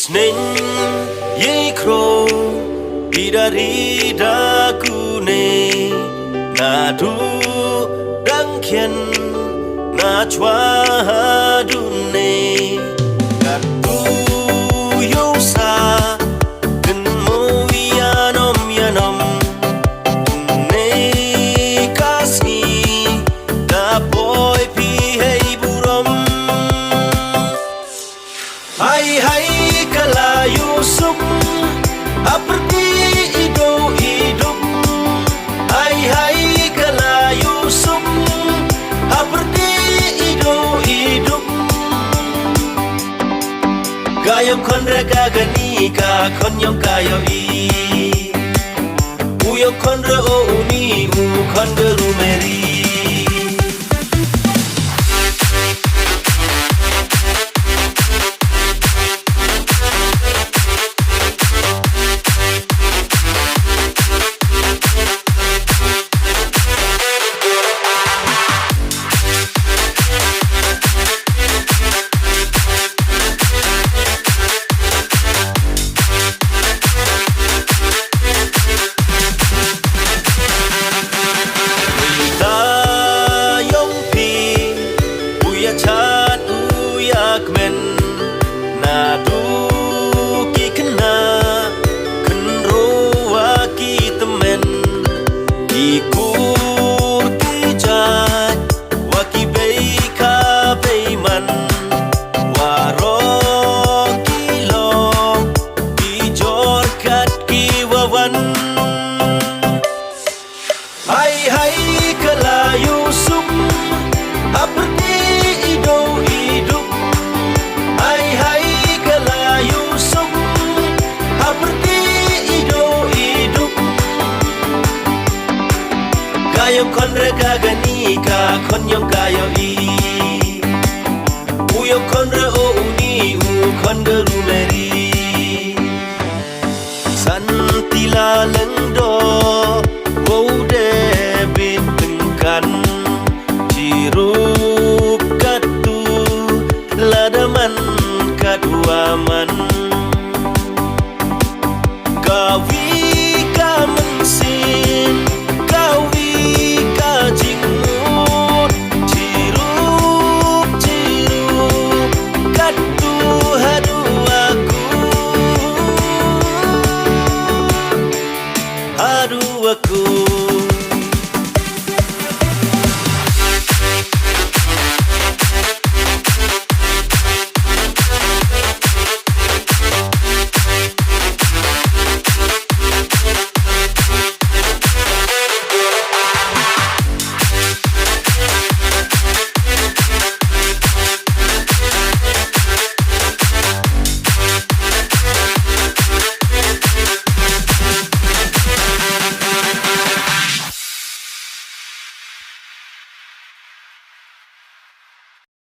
Isnin yekro idari dakune nadu dangkien na chwa dune gatu yosa genmo yanom yanom ne kasi da boy pi hey burom hai hai kala yusuf aperti ido hidup hai hai kala yusuf aperti ido hidup gayam konra gagani ka konyom kayo I uyo konra o uni u konra rumeri chat uyak men nadu ki kena kenro waki temen ikur ki jat waki bei ka bei man waro ki long ki jor kat ki wawan hai hai kala yusuf aperti ido hidup hai hai kala yusuf aperti ido hidup gayam konra gagani ka konyom kayo I uyo konra o uni u konra rumeri santila lengdo wode bitengkan cirup katu ladaman kaduaman kawi ka mensin kawi ka jingmut cirup katu hadu aku